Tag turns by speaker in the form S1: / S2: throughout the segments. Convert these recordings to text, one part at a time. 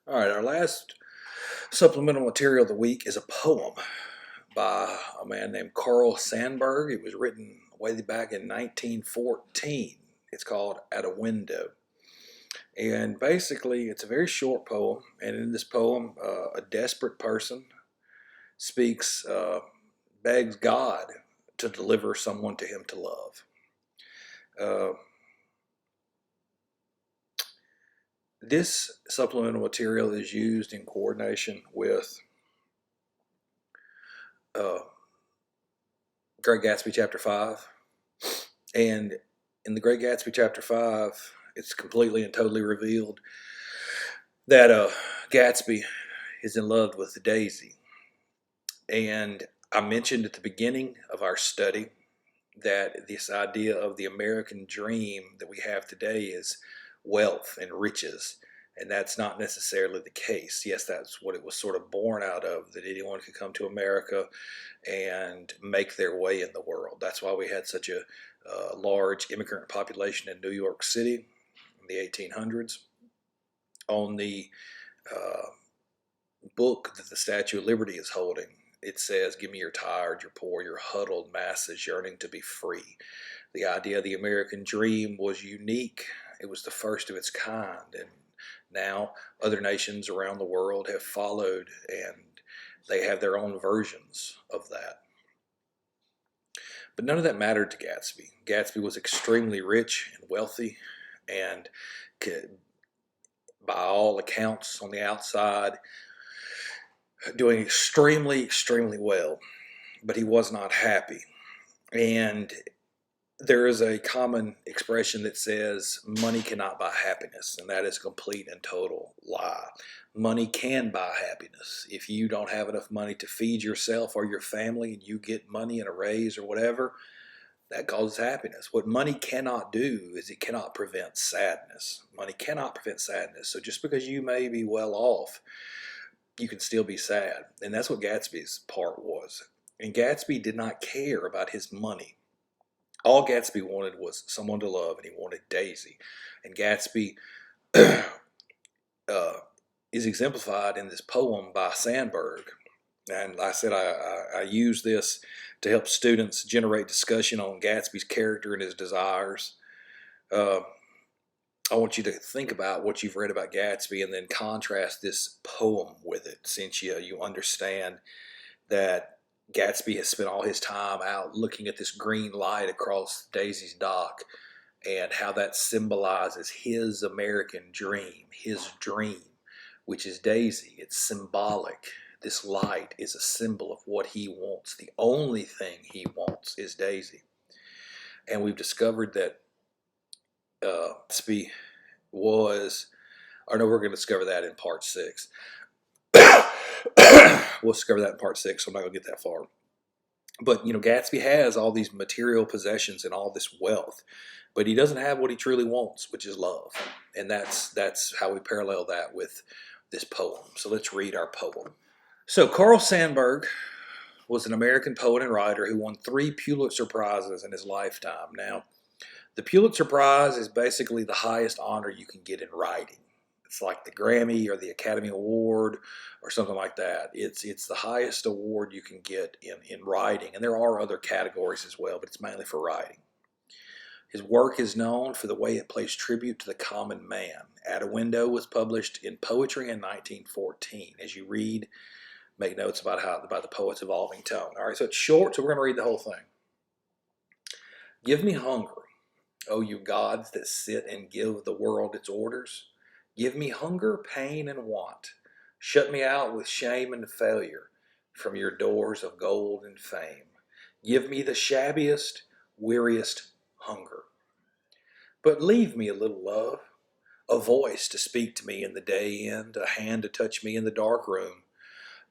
S1: All right, our last supplemental material of the week is a poem by a man named Carl Sandburg. It was written way back in 1914. It's called At a Window. And basically, it's a very short poem. And in this poem, a desperate person speaks, begs God to deliver someone to him to love. Uh, this supplemental material is used in coordination with uh, Great Gatsby Chapter 5. And in the Great Gatsby Chapter 5, it's completely and totally revealed that Gatsby is in love with Daisy. And I mentioned at the beginning of our study that this idea of the American dream that we have today is wealth and riches. And that's not necessarily the case. Yes, that's what it was sort of born out of, that anyone could come to America and make their way in the world. That's why we had such a large immigrant population in New York City in the 1800s. On the uh, book that the Statue of Liberty is holding, it says, "Give me your tired, your poor, your huddled masses yearning to be free." The idea of the American dream was unique. It was the first of its kind. And now other nations around the world have followed, and they have their own versions of that. But none of that mattered to Gatsby. Gatsby was extremely rich and wealthy, and could, by all accounts on the outside, doing extremely, extremely well. But he was not happy. And there is a common expression that says money cannot buy happiness, and that is a complete and total lie. Money can buy happiness. If you don't have enough money to feed yourself or your family and you get money and a raise or whatever, that causes happiness. What money cannot do is it cannot prevent sadness. Money cannot prevent sadness. So just because you may be well off, you can still be sad. And that's what Gatsby's part was. And Gatsby did not care about his money. All Gatsby wanted was someone to love, and he wanted Daisy. And Gatsby is exemplified in this poem by Sandburg. And like I said, I use this to help students generate discussion on Gatsby's character and his desires. Uh, I want you to think about what you've read about Gatsby and then contrast this poem with it, since you understand that Gatsby has spent all his time out looking at this green light across Daisy's dock, and how that symbolizes his American dream, his dream, which is Daisy. It's symbolic. This light is a symbol of what he wants. The only thing he wants is Daisy. And we've discovered that Gatsby was, or no, we're going to discover that in part 6. We'll discover that in part 6, so I'm not going to get that far. But, Gatsby has all these material possessions and all this wealth, but he doesn't have what he truly wants, which is love. And that's how we parallel that with this poem. So let's read our poem. So Carl Sandburg was an American poet and writer who won 3 Pulitzer Prizes in his lifetime. Now, the Pulitzer Prize is basically the highest honor you can get in writing. It's like the Grammy or the Academy Award or something like that. It's the highest award you can get in writing. And there are other categories as well, but it's mainly for writing. His work is known for the way it pays tribute to the common man. At a Window was published in poetry in 1914. As you read, make notes about the poet's evolving tone. All right, so it's short, so we're going to read the whole thing. Give me hunger, O you gods that sit and give the world its orders. Give me hunger, pain, and want. Shut me out with shame and failure from your doors of gold and fame. Give me the shabbiest, weariest hunger. But leave me a little love, a voice to speak to me in the day end, a hand to touch me in the dark room,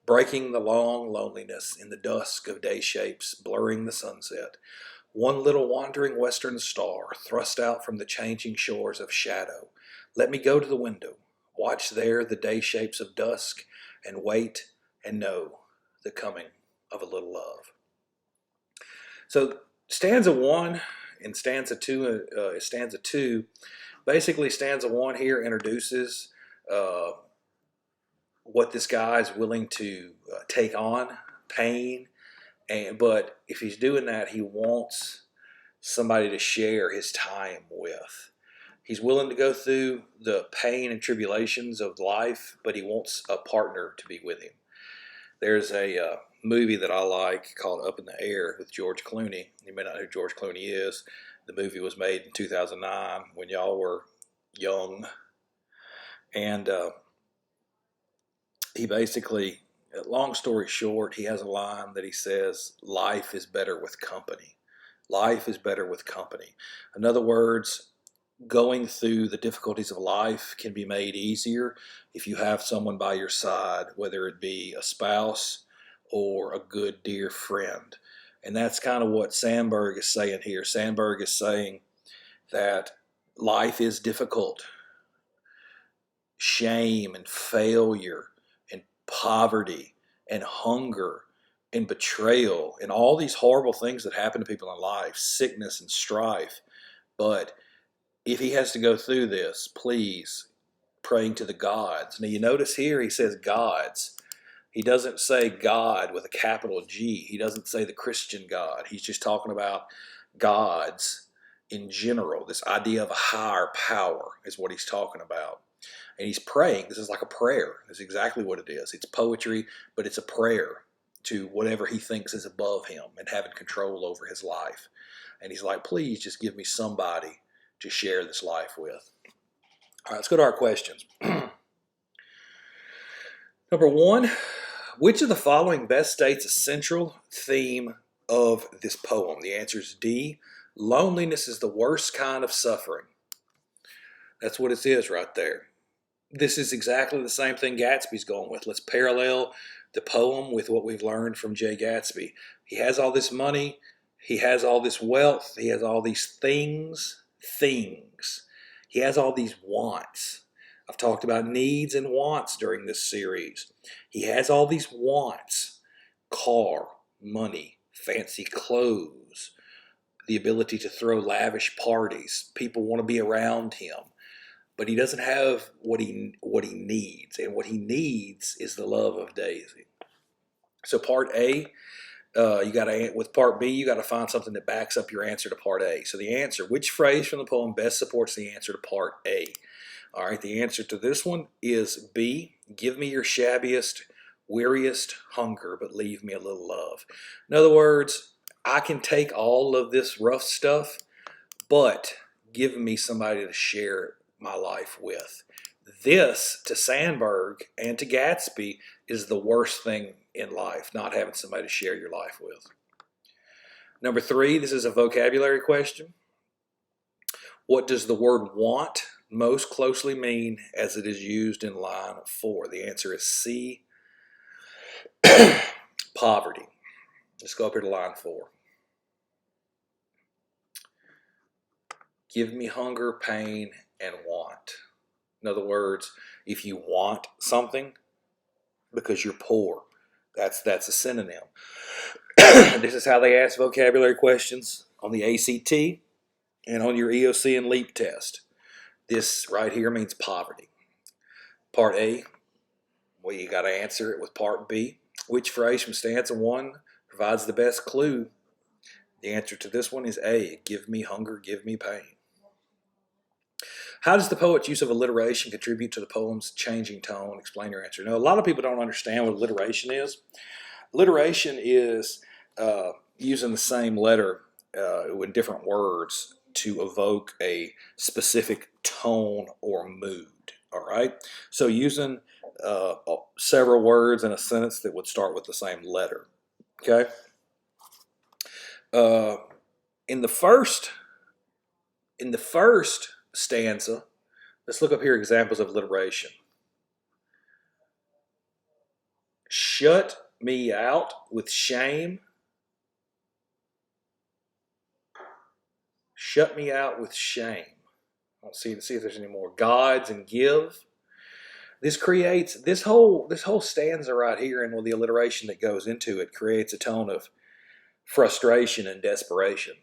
S1: breaking the long loneliness in the dusk of day shapes, blurring the sunset. One little wandering western star thrust out from the changing shores of shadow. Let me go to the window, watch there the day shapes of dusk, and wait and know the coming of a little love. So stanza 1 and stanza 2, basically stanza 1 here introduces what this guy is willing to take on, pain, but if he's doing that, he wants somebody to share his time with. He's willing to go through the pain and tribulations of life, but he wants a partner to be with him. There's a movie that I like called Up in the Air with George Clooney. You may not know who George Clooney is. The movie was made in 2009 when y'all were young. And he basically, long story short, he has a line that he says, life is better with company. Life is better with company. In other words, going through the difficulties of life can be made easier if you have someone by your side, whether it be a spouse or a good dear friend. And that's kind of what Sandburg is saying here. Sandburg is saying that life is difficult. Shame and failure and poverty and hunger and betrayal and all these horrible things that happen to people in life, sickness and strife. But if he has to go through this, please, praying to the gods. Now you notice here he says gods. He doesn't say God with a capital G. He doesn't say the Christian God. He's just talking about gods in general. This idea of a higher power is what he's talking about. And he's praying. This is like a prayer. This is exactly what it is. It's poetry, but it's a prayer to whatever he thinks is above him and having control over his life. And he's like, please just give me somebody to share this life with. All right, let's go to our questions. Number one, which of the following best states a central theme of this poem? The answer is D. Loneliness is the worst kind of suffering. That's what it is right there. This is exactly the same thing Gatsby's going with. Let's parallel the poem with what we've learned from Jay Gatsby. He has all this money. He has all this wealth. He has all these things. He has all these wants. I've talked about needs and wants during this series. He has all these wants. Car, money, fancy clothes, the ability to throw lavish parties. People want to be around him. But he doesn't have what he needs. And what he needs is the love of Daisy. So part A, with part B, you got to find something that backs up your answer to part A. So the answer, which phrase from the poem best supports the answer to part A? All right, the answer to this one is B. Give me your shabbiest, weariest hunger, but leave me a little love. In other words, I can take all of this rough stuff, but give me somebody to share my life with. This, to Sandburg and to Gatsby, is the worst thing in life, not having somebody to share your life with. Number three, this is a vocabulary question. What does the word want most closely mean as it is used in line 4? The answer is C, poverty. Let's go up here to line 4. Give me hunger, pain, and want. In other words, if you want something because you're poor, that's a synonym. This is how they ask vocabulary questions on the ACT and on your EOC and LEAP test. This right here means poverty. Part A, well, you got to answer it with part B. Which phrase from stanza 1 provides the best clue? The answer to this one is A. Give me hunger, give me pain. How does the poet's use of alliteration contribute to the poem's changing tone? Explain your answer. Now, a lot of people don't understand what alliteration is. Alliteration is using the same letter in different words to evoke a specific tone or mood. All right? So using several words in a sentence that would start with the same letter. Okay? In the first stanza, let's look up here examples of alliteration. Shut me out with shame. Shut me out with shame. I don't see if there's any more. Gods and give. This creates this whole stanza right here, and with the alliteration that goes into it, creates a tone of frustration and desperation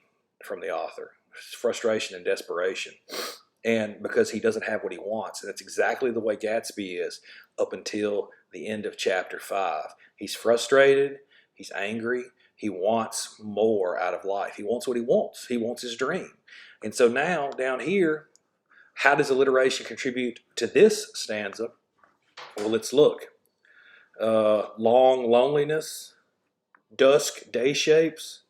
S1: from the author. Frustration and desperation. and because he doesn't have what he wants. And that's exactly the way Gatsby is up until the end of chapter 5. He's frustrated, he's angry, he wants more out of life. He wants what he wants. He wants his dream. And so now, down here, how does alliteration contribute to this stanza? Well, let's look. Long loneliness, dusk day shapes,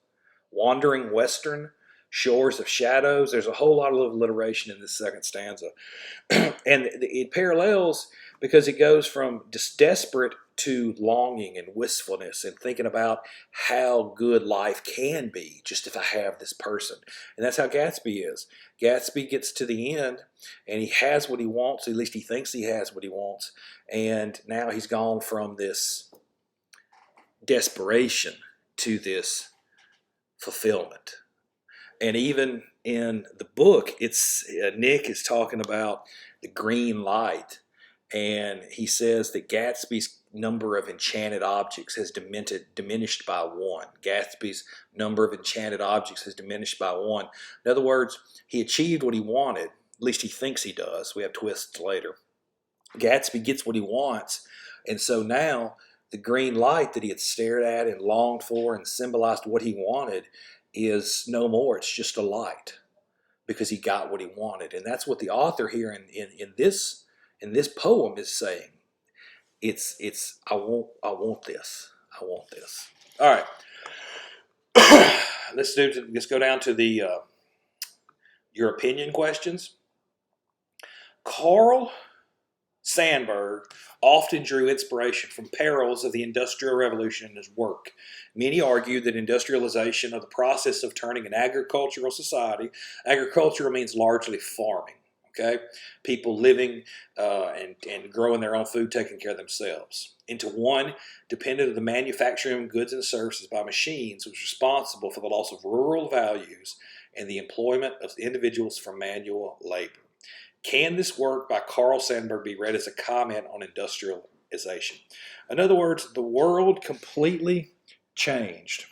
S1: wandering western, shores of shadows. There's a whole lot of alliteration in this second stanza. And it parallels because it goes from just desperate to longing and wistfulness and thinking about how good life can be just if I have this person. And that's how Gatsby is. Gatsby gets to the end and he has what he wants, at least he thinks he has what he wants. And now he's gone from this desperation to this fulfillment. And even in the book, it's Nick is talking about the green light, and he says that Gatsby's number of enchanted objects has diminished by 1. Gatsby's number of enchanted objects has diminished by 1. In other words, he achieved what he wanted. At least he thinks he does. We have twists later. Gatsby gets what he wants, and so now the green light that he had stared at and longed for and symbolized what he wanted is no more. It's just a light because he got what he wanted. And that's what the author here in this poem is saying. It's I want this. I want this. All right. Let's go down to the your opinion questions. Carl Sandburg often drew inspiration from perils of the Industrial Revolution in his work. Many argued that industrialization of the process of turning an agricultural society, agricultural means largely farming, okay? People living and growing their own food, taking care of themselves, into one dependent on the manufacturing of goods and services by machines, was responsible for the loss of rural values and the employment of individuals for manual labor. Can this work by Carl Sandburg be read as a comment on industrialization? In other words, the world completely changed.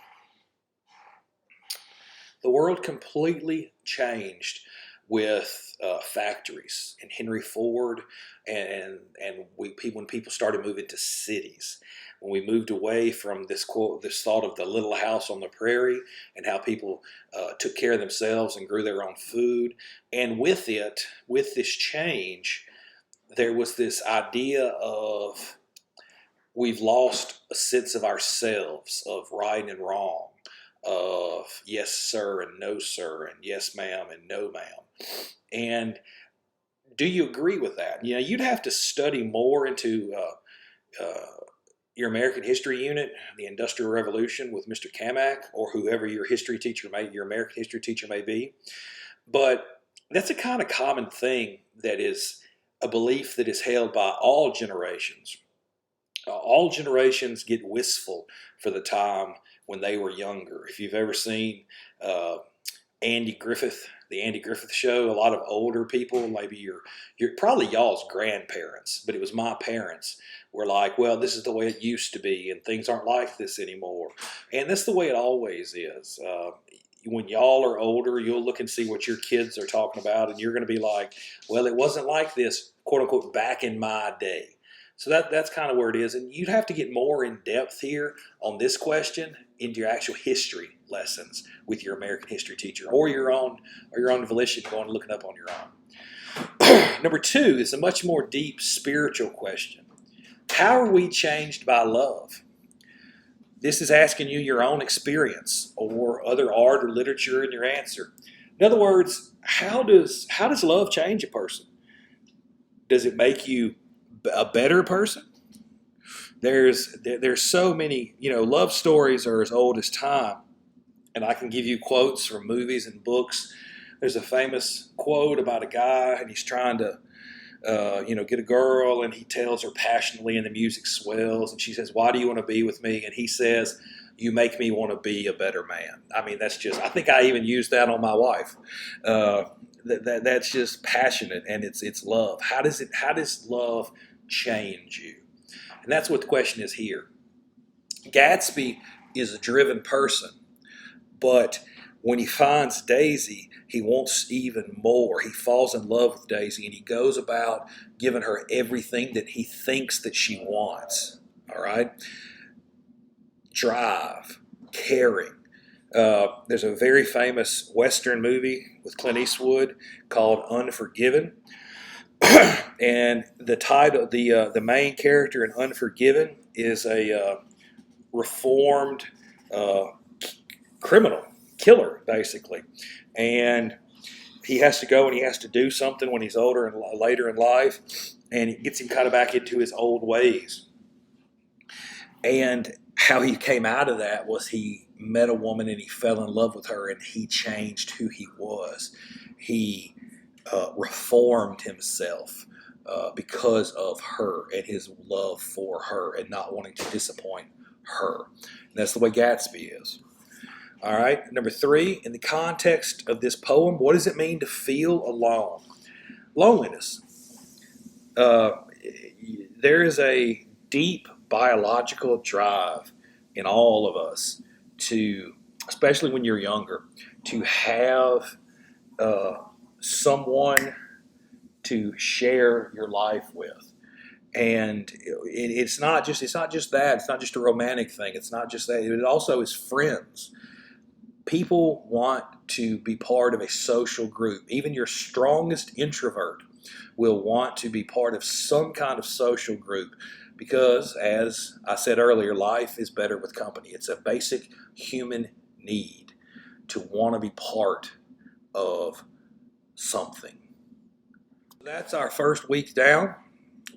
S1: The world completely changed with factories and Henry Ford, and when people started moving to cities. When we moved away from this thought of the little house on the prairie and how people took care of themselves and grew their own food. And with this change, there was this idea of we've lost a sense of ourselves, of right and wrong, of yes, sir, and no, sir, and yes, ma'am, and no, ma'am. And do you agree with that? You know, you'd have to study more into your American History unit, the Industrial Revolution with Mr. Kamak, or whoever your American history teacher may be. But that's a kind of common thing that is a belief that is held by all generations. All generations get wistful for the time when they were younger. If you've ever seen Andy Griffith, the Andy Griffith Show, a lot of older people, maybe you're probably y'all's grandparents, but it was my parents, were like, well, this is the way it used to be, and things aren't like this anymore. And that's the way it always is. When y'all are older, you'll look and see what your kids are talking about, and you're going to be like, well, it wasn't like this, quote unquote, back in my day. So that's kind of where it is. And you'd have to get more in depth here on this question into your actual history lessons with your American history teacher, or your own volition, going and looking up on your own. Number 2 is a much more deep spiritual question. How are we changed by love? This is asking you your own experience or other art or literature in your answer. In other words, how does love change a person? Does it make you a better person? There's so many, love stories are as old as time. And I can give you quotes from movies and books. There's a famous quote about a guy, and he's trying to get a girl, and he tells her passionately, and the music swells, and she says, "Why do you want to be with me?" And he says, "You make me want to be a better man." I mean, that's just, I think I even used that on my wife. That's just passionate, and it's love. How does love change you? And that's what the question is here. Gatsby is a driven person, but when he finds Daisy, he wants even more. He falls in love with Daisy, and he goes about giving her everything that he thinks that she wants. All right? Drive, caring. There's a very famous Western movie with Clint Eastwood called Unforgiven. And the title, the main character in Unforgiven is a reformed uh, criminal, killer, basically. And he has to go and he has to do something when he's older and later in life, and it gets him kind of back into his old ways. And how he came out of that was he met a woman and he fell in love with her, and he changed who he was. He reformed himself because of her and his love for her and not wanting to disappoint her. And that's the way Gatsby is. All right, number 3, in the context of this poem, what does it mean to feel alone? Loneliness. There is a deep biological drive in all of us to, especially when you're younger, to have someone to share your life with. And it's not just that. It's not just a romantic thing. It's not just that. It also is friends. People want to be part of a social group. Even your strongest introvert will want to be part of some kind of social group because, as I said earlier, life is better with company. It's a basic human need to want to be part of something. That's our first week down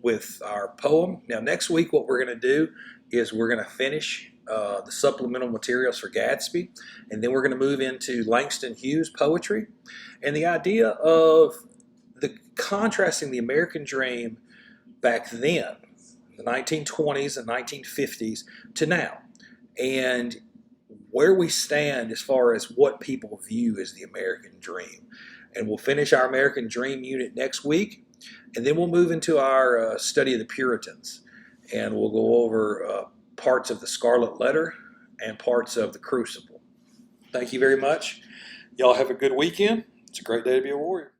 S1: with our poem. Now, next week, what we're going to do is we're going to finish the supplemental materials for Gatsby, and then we're going to move into Langston Hughes poetry. And the idea of contrasting the American dream back then, the 1920s and 1950s, to now, and where we stand as far as what people view as the American dream. And we'll finish our American Dream unit next week, and then we'll move into our study of the Puritans, and we'll go over parts of the Scarlet Letter and parts of the Crucible. Thank you very much. Y'all have a good weekend. It's a great day to be a warrior.